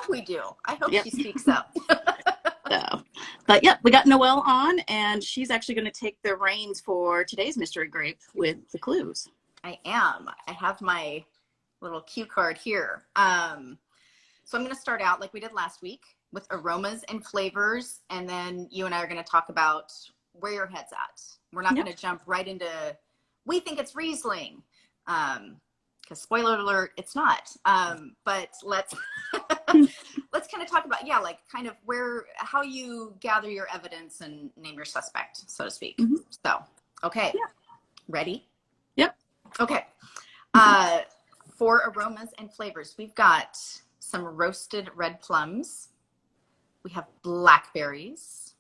we do. I hope Yep. she speaks up. So, but yep, we got Noelle on, and she's actually going to take the reins for today's mystery grape with the clues. I am. I have my little cue card here. So I'm going to start out like we did last week with aromas and flavors, and then you and I are going to talk about where your head's at. We're not going to jump right into, we think it's Riesling, because spoiler alert, it's not. But let's let's kind of talk about, like kind of how you gather your evidence and name your suspect, so to speak. Mm-hmm. So, okay. Yeah. Ready? Yep. Okay. For aromas and flavors, we've got some roasted red plums. We have blackberries,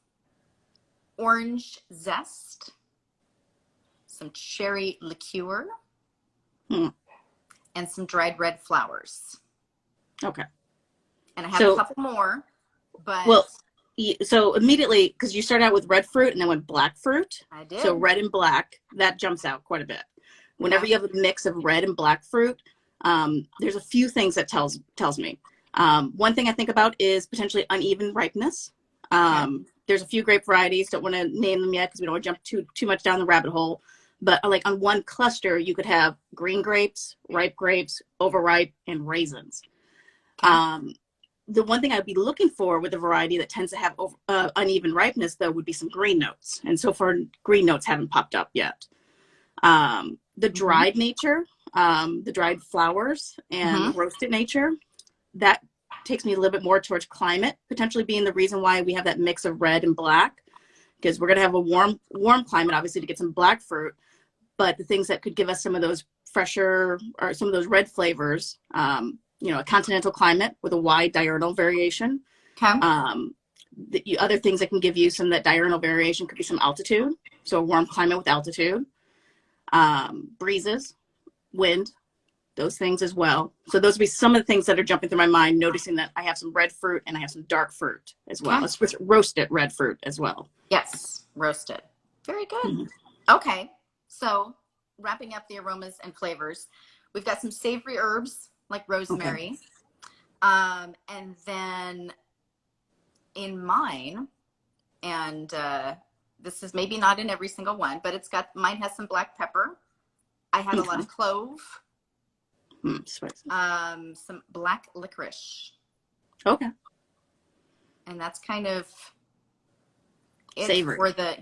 orange zest, some cherry liqueur, and some dried red flowers. Okay. And I have a couple more, but... Well, so immediately, because you start out with red fruit and then went black fruit. I did. So red and black, that jumps out quite a bit. Whenever you have a mix of red and black fruit, there's a few things that tells me. One thing I think about is potentially uneven ripeness. There's a few grape varieties, don't want to name them yet because we don't want to jump too much down the rabbit hole. But like on one cluster, you could have green grapes, ripe grapes, overripe, and raisins. The one thing I'd be looking for with a variety that tends to have uneven ripeness, though, would be some green notes. And so far, green notes haven't popped up yet. The dried nature, the dried flowers and roasted nature, that takes me a little bit more towards climate, potentially being the reason why we have that mix of red and black, because we're going to have a warm climate, obviously, to get some black fruit. But the things that could give us some of those fresher or some of those red flavors, a continental climate with a wide diurnal variation. Okay. The other things that can give you some of that diurnal variation could be some altitude. So a warm climate with altitude, breezes, wind, those things as well. So those would be some of the things that are jumping through my mind, noticing that I have some red fruit and I have some dark fruit as well. It's roasted red fruit as well. Yes, roasted. Very good. Mm-hmm. Okay. So wrapping up the aromas and flavors, we've got some savory herbs like rosemary. Okay. And then in mine, and this is maybe not in every single one, but mine has some black pepper. I had a lot of clove. Some black licorice. Okay. And that's kind of it savory. For the,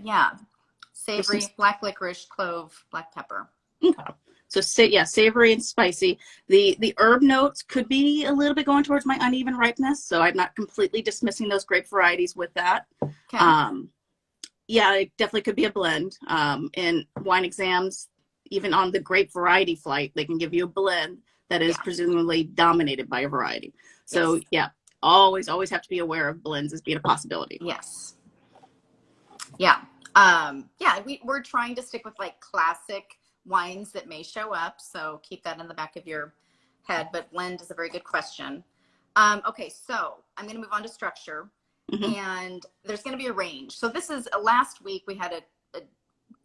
savory, black licorice, clove, black pepper. Okay. So savory and spicy. The herb notes could be a little bit going towards my uneven ripeness, so I'm not completely dismissing those grape varieties with that. Okay. It definitely could be a blend. In wine exams, even on the grape variety flight, they can give you a blend that is presumably dominated by a variety. So always have to be aware of blends as being a possibility. Yes. Yeah. We're trying to stick with like classic wines that may show up. So keep that in the back of your head, but blend is a very good question. Okay. So I'm going to move on to structure, and there's going to be a range. So this is last week we had a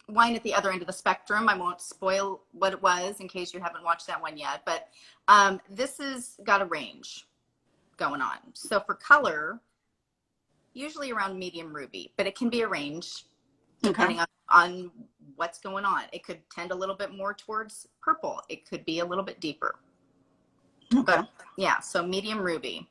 wine at the other end of the spectrum. I won't spoil what it was in case you haven't watched that one yet, but this has got a range going on. So for color, usually around medium ruby, but it can be a range depending on what's going on. It could tend a little bit more towards purple. It could be a little bit deeper. Okay. But so medium ruby.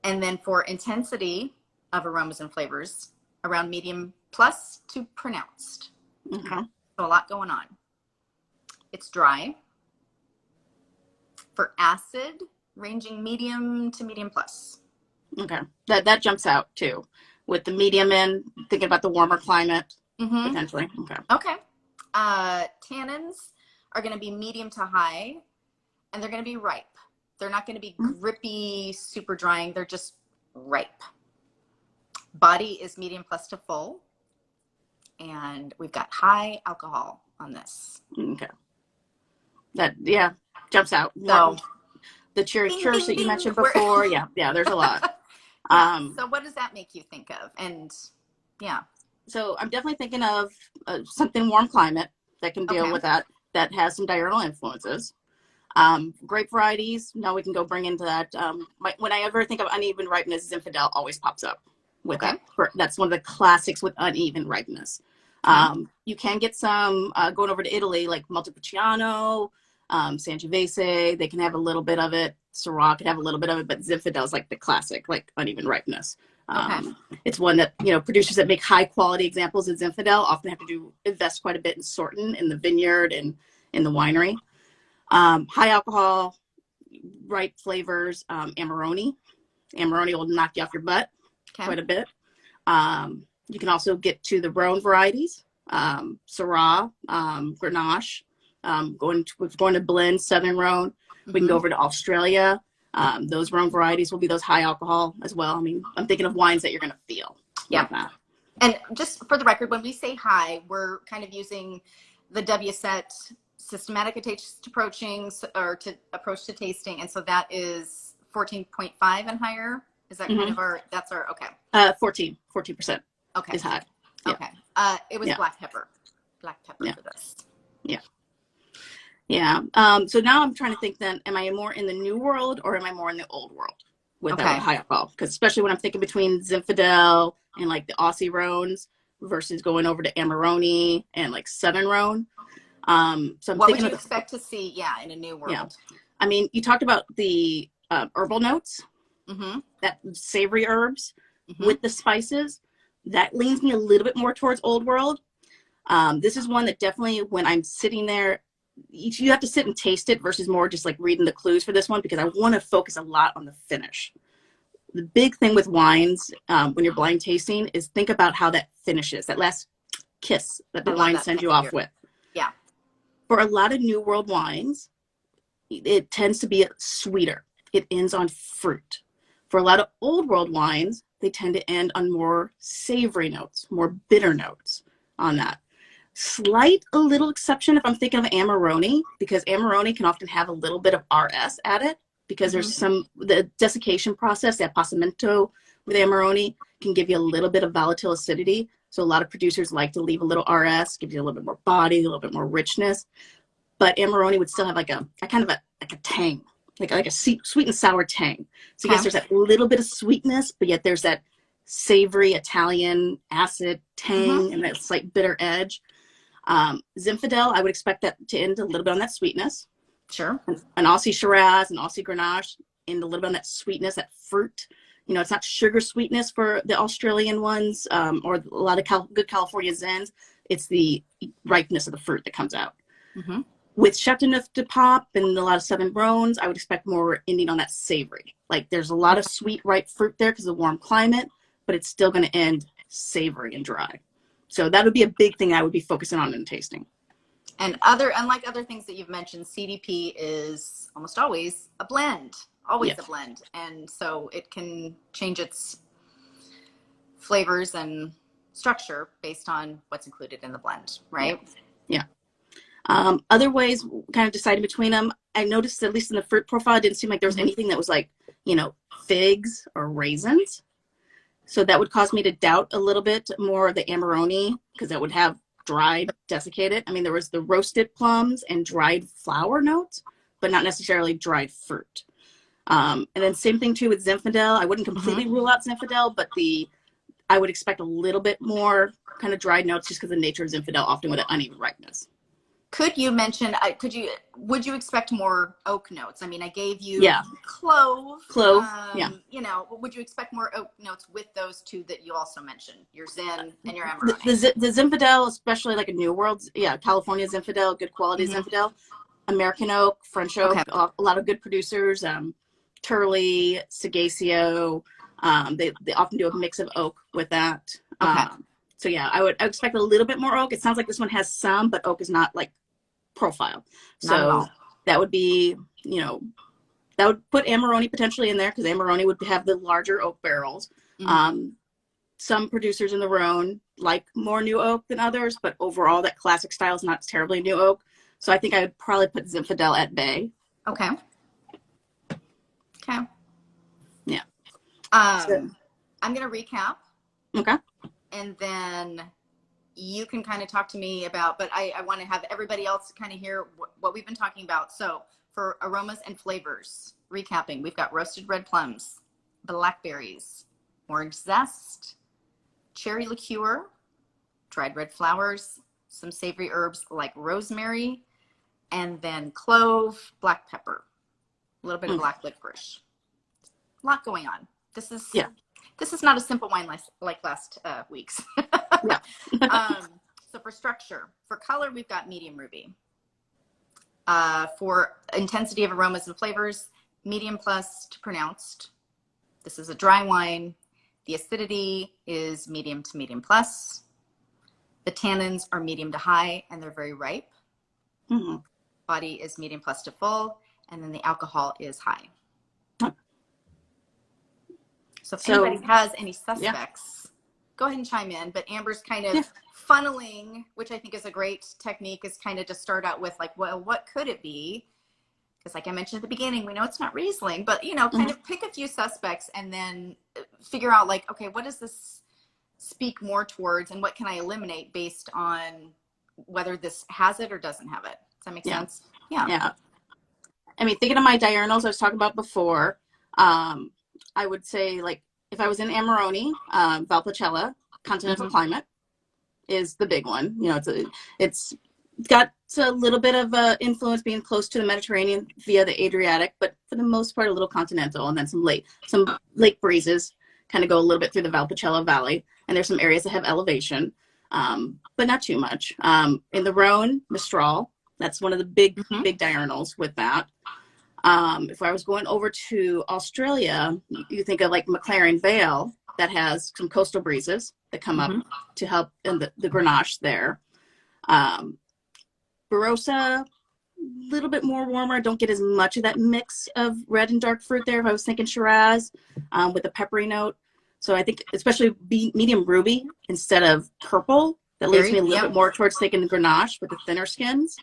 And then for intensity of aromas and flavors, around medium plus to pronounced. Okay. So a lot going on. It's dry. For acid, ranging medium to medium plus. Okay. That jumps out too. With the medium in, thinking about the warmer climate, potentially. Okay. Tannins are going to be medium to high, and they're going to be ripe. They're not going to be grippy, super drying. They're just ripe. Body is medium plus to full. And we've got high alcohol on this. Okay. That, jumps out. So the church that you mentioned before. There's a lot. So what does that make you think of? And so I'm definitely thinking of something warm climate that can deal with that has some diurnal influences. Grape varieties, now we can go bring into that. When I ever think of uneven ripeness, Zinfandel always pops up with Okay. that. That's one of the classics with uneven ripeness. Okay. You can get some going over to Italy, like Montepulciano, Sangiovese. They can have a little bit of it. Syrah can have a little bit of it, but Zinfandel is like the classic, like uneven ripeness. Okay. It's one that, producers that make high quality examples of Zinfandel often have to invest quite a bit in sorting in the vineyard and in the winery. High alcohol, ripe flavors, Amarone. Amarone will knock you off your butt quite a bit. You can also get to the Rhone varieties, Syrah, Grenache. Going to blend Southern Rhone. We can go over to Australia. Those Rhone varieties will be those high alcohol as well. I mean, I'm thinking of wines that you're going to feel. Yeah. Like that. And just for the record, when we say high, we're kind of using the WSET systematic taste approaching or to approach to tasting. And so that is 14.5 and higher. Is that kind of that's our, okay. 14% okay. is high. Yeah. Okay. It was black pepper for this. Yeah. Yeah. So now I'm trying to think then, am I more in the new world or am I more in the old world with that high alcohol? Because especially when I'm thinking between Zinfandel and like the Aussie Rhones versus going over to Amarone and like Southern Rhone. So I'm what thinking would you expect to see? Yeah. In a new world. Yeah. I mean, you talked about the herbal notes, that savory herbs with the spices. That leans me a little bit more towards old world. This is one that definitely, when I'm sitting there, you have to sit and taste it versus more just like reading the clues for this one, because I want to focus a lot on the finish. The big thing with wines, when you're blind tasting, is think about how that finishes, that last kiss that the wine sends you off with. Yeah. For a lot of New World wines, it tends to be sweeter. It ends on fruit. For a lot of Old World wines, they tend to end on more savory notes, more bitter notes on that. A little exception if I'm thinking of Amarone, because Amarone can often have a little bit of RS added, because there's the desiccation process, that passamento with Amarone can give you a little bit of volatile acidity. So a lot of producers like to leave a little RS, gives you a little bit more body, a little bit more richness. But Amarone would still have like a tang, like a sweet and sour tang. So yes, there's that little bit of sweetness, but yet there's that savory Italian acid tang and that slight bitter edge. Zinfandel, I would expect that to end a little bit on that sweetness. Sure. An Aussie Shiraz, an Aussie Grenache, end a little bit on that sweetness, that fruit. It's not sugar sweetness for the Australian ones, or a lot of good California Zens. It's the ripeness of the fruit that comes out. With Chateauneuf de Pop and a lot of Southern Rhones, I would expect more ending on that savory. Like there's a lot of sweet, ripe fruit there because of the warm climate, but it's still going to end savory and dry. So that would be a big thing I would be focusing on in tasting. And unlike other things that you've mentioned, CDP is almost always a blend, a blend. And so it can change its flavors and structure based on what's included in the blend, right? Yeah. Other ways, kind of deciding between them, I noticed, at least in the fruit profile, it didn't seem like there was anything that was like, figs or raisins. So that would cause me to doubt a little bit more of the Amarone, because that would have dried, desiccated. I mean, there was the roasted plums and dried flower notes, but not necessarily dried fruit. And then same thing too with Zinfandel. I wouldn't completely rule out Zinfandel, but I would expect a little bit more kind of dried notes just because of the nature of Zinfandel, often with an uneven ripeness. Could you mention, would you expect more oak notes? I mean, I gave you clove. Would you expect more oak notes with those two that you also mentioned, your Zin and your Amarone? The Zinfandel, especially like a New World, California Zinfandel, good quality Zinfandel, American oak, French oak, a lot of good producers, Turley, Sagacio, they often do a mix of oak with that. So I would expect a little bit more oak. It sounds like this one has some, but oak is not like profile. So that would be, that would put Amarone potentially in there, because Amarone would have the larger oak barrels. Some producers in the Rhone like more new oak than others, but overall that classic style is not terribly new oak. So I think I would probably put Zinfandel at bay. Okay. Yeah. I'm going to recap. Okay. And then you can kind of talk to me about, but I want to have everybody else kind of hear what we've been talking about. So for aromas and flavors, recapping, we've got roasted red plums, blackberries, orange zest, cherry liqueur, dried red flowers, some savory herbs like rosemary, and then clove, black pepper, a little bit of black licorice. A lot going on. This is not a simple wine like last week's. Yeah. So for structure, for color, we've got medium ruby. For intensity of aromas and flavors, medium plus to pronounced. This is a dry wine. The acidity is medium to medium plus. The tannins are medium to high, and they're very ripe. Mm-hmm. Body is medium plus to full, and then the alcohol is high. So if anybody has any suspects, go ahead and chime in. But Amber's kind of funneling, which I think is a great technique, is kind of to start out with like, well, what could it be? Because like I mentioned at the beginning, we know it's not Riesling, but, you know, kind of pick a few suspects and then figure out like, okay, what does this speak more towards and what can I eliminate based on whether this has it or doesn't have it? Does that make sense? Yeah. I mean, thinking of my diurnals I was talking about before, I would say, like, if I was in Amarone, Valpolicella, continental climate is the big one. You know, it's got a little bit of influence being close to the Mediterranean via the Adriatic, but for the most part, a little continental, and then some lake breezes kind of go a little bit through the Valpolicella Valley, and there's some areas that have elevation, but not too much. In the Rhone, Mistral, that's one of the big diurnals with that. If I was going over to Australia, you think of like McLaren Vale, that has some coastal breezes that come up to help in the Grenache there. Barossa, a little bit more warmer. Don't get as much of that mix of red and dark fruit there. If I was thinking Shiraz with a peppery note. So I think especially medium ruby instead of purple, that leads me a little bit more towards thinking the Grenache with the thinner skins.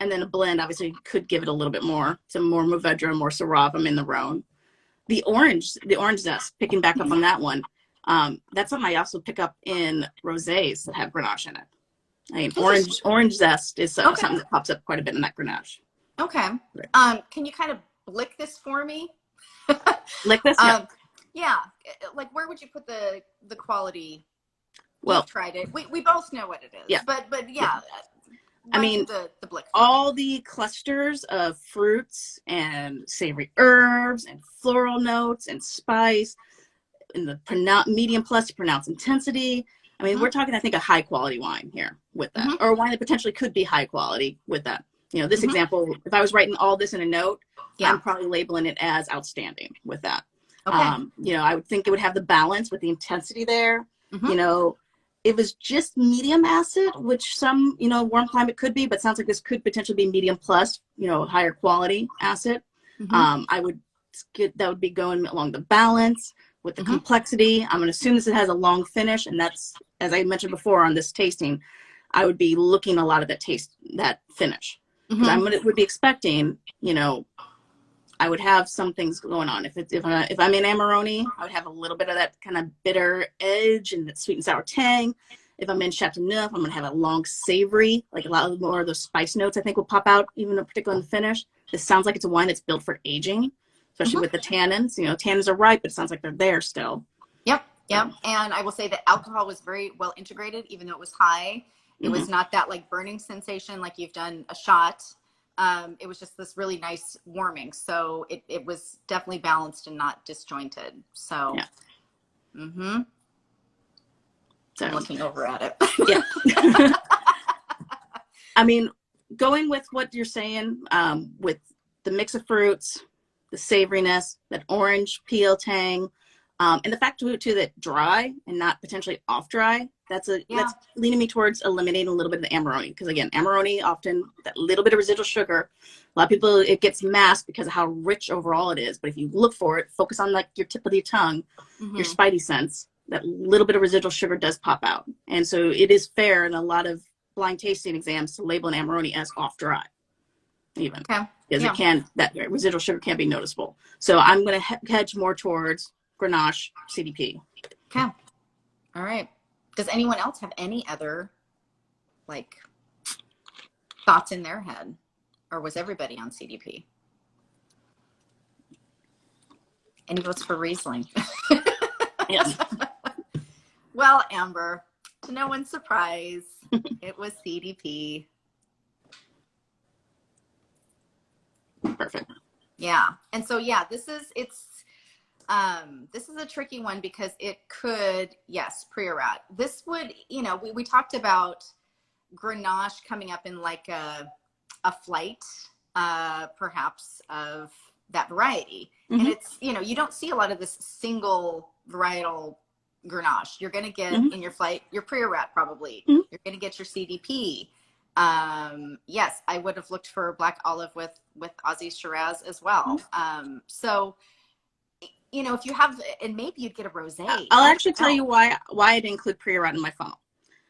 And then a blend obviously could give it a little bit more, some more Mourvedre, more Syrah in the Rhone. The orange zest, picking back up on that one, that's something I also pick up in rosés that have Grenache in it. I mean, orange zest is something that pops up quite a bit in that Grenache. Okay. Can you kind of lick this for me? Lick this? Yeah. Like, where would you put the quality? Well, you've tried it. We both know what it is. Yeah. But yeah. I mean, the blick. All the clusters of fruits and savory herbs and floral notes and spice in the medium plus to pronounced intensity. I mean, we're talking, I think, a high quality wine here with that, or a wine that potentially could be high quality with that. You know, this example, if I was writing all this in a note, I'm probably labeling it as outstanding with that. Okay. You know, I would think it would have the balance with the intensity there. You know, it was just medium acid, which some, you know, warm climate could be, but sounds like this could potentially be medium plus, you know, higher quality acid. I would that would be going along the balance with the complexity. I'm going to assume this has a long finish, and that's, as I mentioned before on this tasting, I would be looking a lot at that finish. Because would be expecting, you know, I would have some things going on. If I'm in Amarone, I would have a little bit of that kind of bitter edge and that sweet and sour tang. If I'm in Chateauneuf, I'm going to have a long savory, like a lot more of those spice notes I think will pop out, even particularly in the finish. This sounds like it's a wine that's built for aging, especially with the tannins. You know, tannins are ripe, but it sounds like they're there still. Yep. And I will say the alcohol was very well integrated, even though it was high. It was not that like burning sensation like you've done a shot. It was just this really nice warming. So it was definitely balanced and not disjointed. So, so I'm looking over at it. Yeah. I mean, going with what you're saying, with the mix of fruits, the savoriness, that orange peel tang, and the fact too that dry and not potentially off dry, that's leaning me towards eliminating a little bit of the Amarone. Because again, Amarone often, that little bit of residual sugar, a lot of people, it gets masked because of how rich overall it is. But if you look for it, focus on like your tip of your tongue, your spidey sense, that little bit of residual sugar does pop out. And so it is fair in a lot of blind tasting exams to label an Amarone as off dry, even. Because it can, that residual sugar can be noticeable. So I'm going to hedge more towards Grenache CDP. Okay. All right. Does anyone else have any other like thoughts in their head? or was everybody on CDP? Any votes for Riesling? Yes. Well, Amber, to no one's surprise, it was CDP. Perfect. Yeah. And so, yeah, this is a tricky one because it could, yes, Priorat. This would, we talked about Grenache coming up in like a flight, perhaps, of that variety. Mm-hmm. And it's, you don't see a lot of this single varietal Grenache. You're going to get Mm-hmm. in your flight your Priorat probably. Mm-hmm. You're going to get your CDP. Yes, I would have looked for black olive with Aussie Shiraz as well. So, if you have, and maybe you'd get a rosé. I'll actually tell you why I didn't include Priorat in my funnel.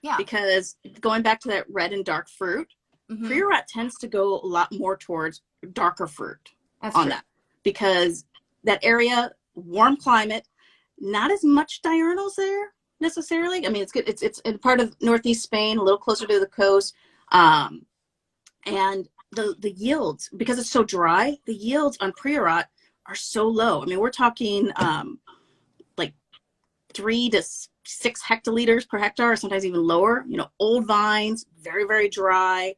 Yeah. Because going back to that red and dark fruit, Priorat tends to go a lot more towards darker fruit. That's on true. That. Because that area, warm climate, not as much diurnals there necessarily. I mean, it's good. It's in part of Northeast Spain, a little closer to the coast. And the yields, because it's so dry, the yields on Priorat are so low. I mean, we're talking like 3 to 6 hectoliters per hectare, or sometimes even lower. Old vines, very, very dry.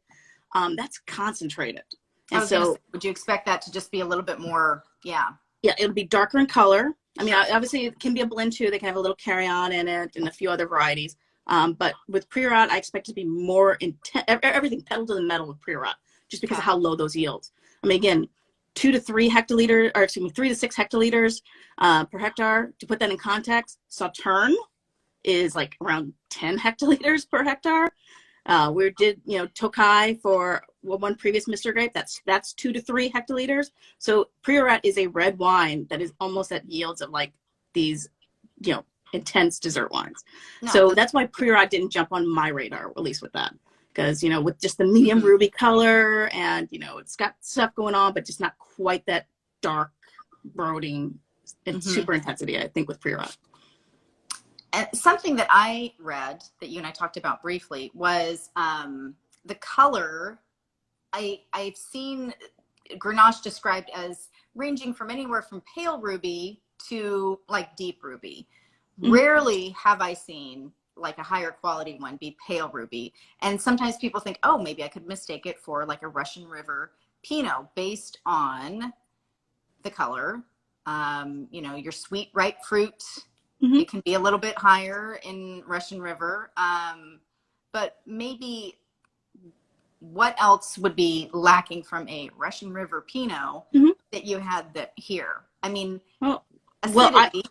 That's concentrated. And so, would you expect that to just be a little bit more? Yeah. Yeah, it'll be darker in color. I mean, obviously it can be a blend too. They can have a little carry-on in it and a few other varieties. But with Priorat, I expect it to be more intense. Everything pedal to the metal with Priorat, just because of how low those yields. I mean, again, 3 to 6 hectoliters per hectare. To put that in context, Sauterne is like around 10 hectoliters per hectare. We did, Tokai for one previous Mr. Grape. That's 2 to 3 hectoliters. So Priorat is a red wine that is almost at yields of like these, intense dessert wines. No, so that's why Priorat didn't jump on my radar, at least with that. Because, with just the medium ruby color and, it's got stuff going on, but just not quite that dark, brooding and super intensity, I think, with Priorat. And something that I read that you and I talked about briefly was the color. I've seen Grenache described as ranging from anywhere from pale ruby to like deep ruby. Rarely have I seen like a higher quality one be pale ruby. And sometimes people think, oh, maybe I could mistake it for like a Russian River Pinot based on the color. Your sweet, ripe fruit. It can be a little bit higher in Russian River. But maybe what else would be lacking from a Russian River Pinot that you had that here? I mean, acidity.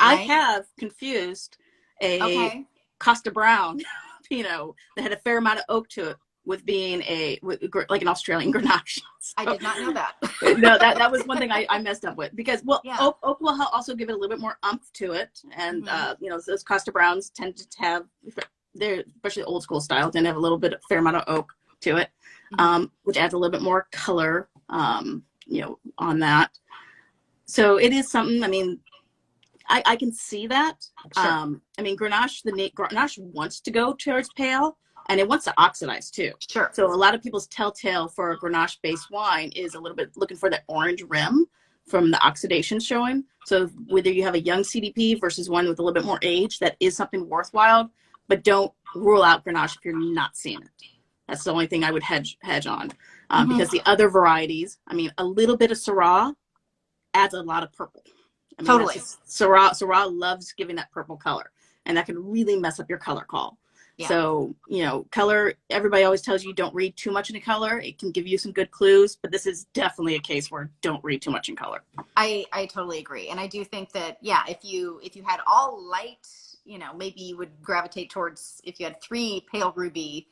I have confused a Costa Brown Pinot that had a fair amount of oak to it with being like an Australian Grenache. So, I did not know that. No, that was one thing I messed up with because oak will also give it a little bit more umph to it, and those Costa Browns tend to have, they're especially old school style, tend to have a little bit fair amount of oak to it, which adds a little bit more color, on that. So it is something. I mean, I can see that. Sure. I mean, Grenache wants to go towards pale, and it wants to oxidize too. Sure. So a lot of people's telltale for a Grenache-based wine is a little bit looking for that orange rim from the oxidation showing. So whether you have a young CDP versus one with a little bit more age, that is something worthwhile. But don't rule out Grenache if you're not seeing it. That's the only thing I would hedge on, because the other varieties, I mean, a little bit of Syrah adds a lot of purple. I mean, totally. Syrah loves giving that purple color, and that can really mess up your color call. Yeah. So, color, everybody always tells you don't read too much into color. It can give you some good clues, but this is definitely a case where don't read too much in color. I totally agree. And I do think that, if you had all light, maybe you would gravitate towards, if you had 3 pale ruby,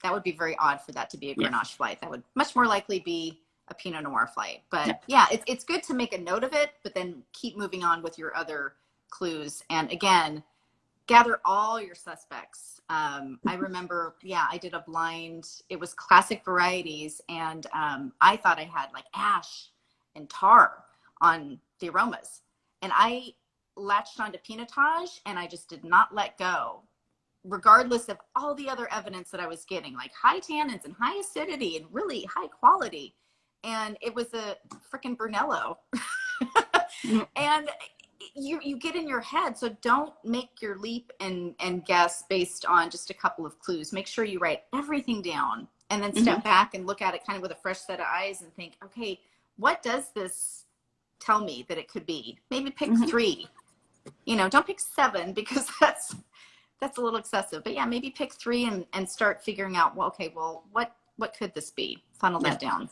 that would be very odd for that to be a Grenache flight. That would much more likely be a Pinot Noir flight. But it's good to make a note of it, but then keep moving on with your other clues. And again, gather all your suspects. I remember, I did a blind, it was classic varieties. And I thought I had like ash and tar on the aromas. And I latched onto Pinotage and I just did not let go regardless of all the other evidence that I was getting, like high tannins and high acidity and really high quality. And it was a freaking Brunello. And you get in your head. So don't make your leap and guess based on just a couple of clues. Make sure you write everything down and then step back and look at it kind of with a fresh set of eyes and think, okay, what does this tell me that it could be? Maybe pick 3. You know, don't pick 7 because that's a little excessive. But yeah, maybe pick 3 and start figuring out, well, okay, well, what could this be? Funnel that down.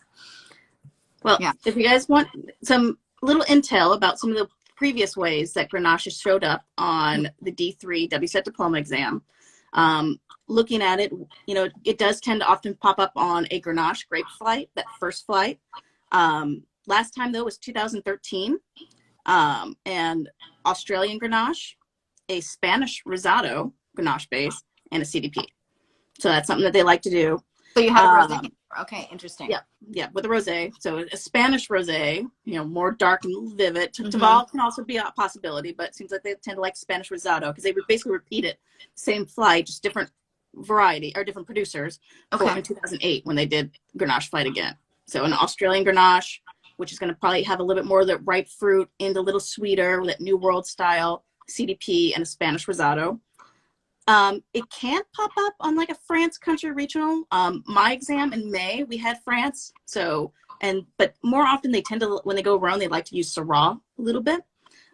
Well, if you guys want some little intel about some of the previous ways that Grenache has showed up on the D3 WSET diploma exam, looking at it, you know, it does tend to often pop up on a Grenache grape flight, that first flight. Last time, though, was 2013, and Australian Grenache, a Spanish Rosado Grenache base, and a CDP. So that's something that they like to do. So you have a rosé. Okay, interesting. Yeah, with a rosé. So a Spanish rosé, you know, more dark and vivid. Taval can also be a possibility, but it seems like they tend to like Spanish Rosado because they would basically repeat it, same flight, just different variety or different producers. In 2008 when they did Grenache flight again. So an Australian Grenache, which is going to probably have a little bit more of the ripe fruit and a little sweeter, that New World style CDP, and a Spanish Rosado. It can pop up on like a France country regional. My exam in May, we had France. But more often they tend to, when they go around, they like to use Syrah a little bit.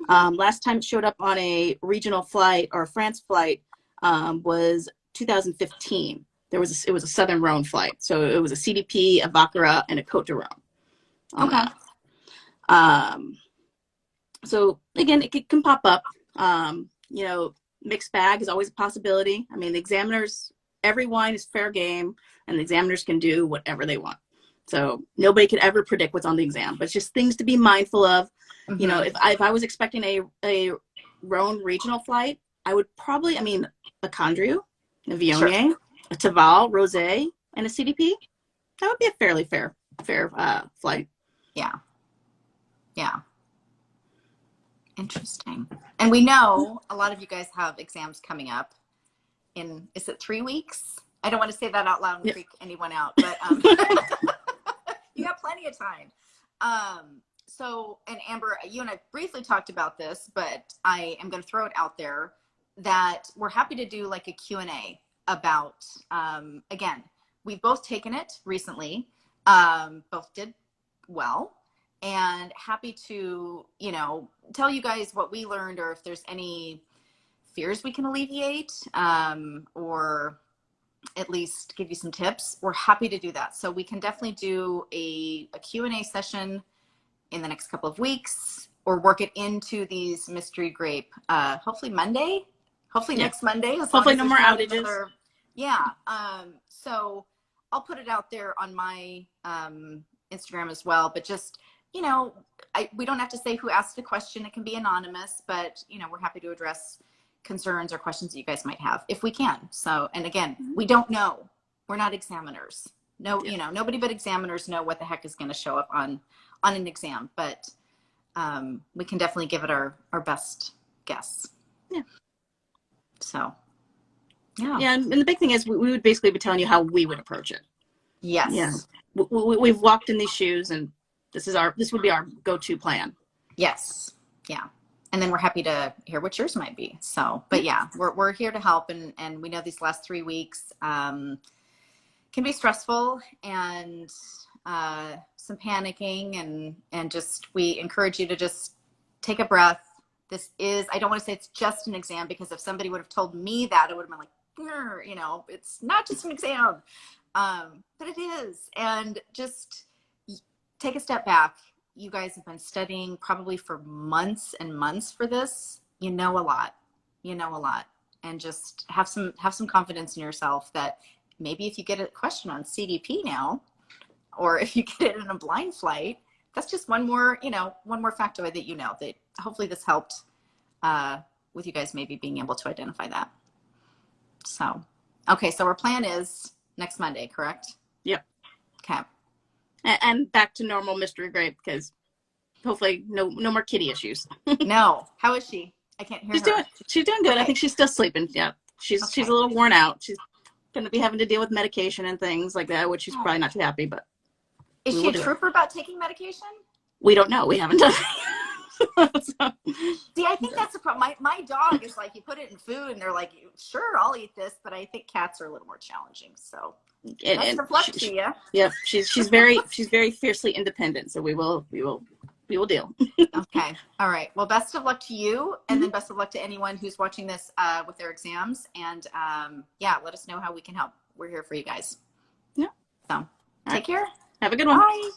Last time it showed up on a regional flight or a France flight was 2015. It was a Southern Rhone flight. So it was a CDP, a Baccarat, and a Côte de Rhone. So again, it can pop up. You know, mixed bag is always a possibility. I mean, the examiners, every wine is fair game, and the examiners can do whatever they want. So nobody could ever predict what's on the exam, but it's just things to be mindful of. You know, if I was expecting a Rhone regional flight, I would probably, a Condrieu, a Viognier, a Taval, Rosé, and a CDP. That would be a fairly fair flight. Yeah. Interesting. And we know a lot of you guys have exams coming up in, is it 3 weeks? I don't want to say that out loud and freak anyone out, but you got plenty of time. So, and Amber, you and I briefly talked about this, but I am going to throw it out there that we're happy to do like a Q&A about, again, we've both taken it recently, both did well. And happy to, you know, tell you guys what we learned, or if there's any fears we can alleviate, or at least give you some tips. We're happy to do that. So we can definitely do a Q&A session in the next couple of weeks, or work it into these mystery grape, hopefully Monday, hopefully next Monday. Hopefully no more outages. So I'll put it out there on my Instagram as well, but just, you know, we don't have to say who asked the question. It can be anonymous, but, you know, we're happy to address concerns or questions that you guys might have if we can. So, and again, we don't know. We're not examiners. No, you know, nobody but examiners know what the heck is going to show up on an exam, but we can definitely give it our best guess. Yeah. So, yeah. And the big thing is we would basically be telling you how we would approach it. Yes. Yeah. We've walked in these shoes, and this would be our go-to plan. Yes. Yeah. And then we're happy to hear what yours might be. So, but yeah, we're here to help. And we know these last 3 weeks can be stressful, and some panicking, and just, we encourage you to just take a breath. This is, I don't want to say it's just an exam, because if somebody would have told me that, it would have been like, you know, it's not just an exam. But it is. And just take a step back. You guys have been studying probably for months and months for this. You know a lot. And just have some confidence in yourself that maybe if you get a question on CDP now, or if you get it in a blind flight, that's just one more factoid that, you know, that hopefully this helped with you guys maybe being able to identify that. So, okay. So our plan is next Monday, correct? Yep. Okay. And back to normal mystery grape, because hopefully no more kitty issues. No. How is she? I can't hear her. She's doing good. Okay. I think she's still sleeping. Yeah. she's Okay. a little worn out. She's going to be having to deal with medication and things like that, which she's probably not too happy, but Is she a trooper about taking medication? We don't know. We haven't done it. So, see, I think that's the problem. My dog is like, you put it in food and they're like, sure, I'll eat this, but I think cats are a little more challenging. So best of luck to you. Yeah, she's very fiercely independent. So we will deal. Okay. All right. Well, best of luck to you, and then best of luck to anyone who's watching this with their exams. And yeah, let us know how we can help. We're here for you guys. Yeah. So take care. Have a good one. Bye.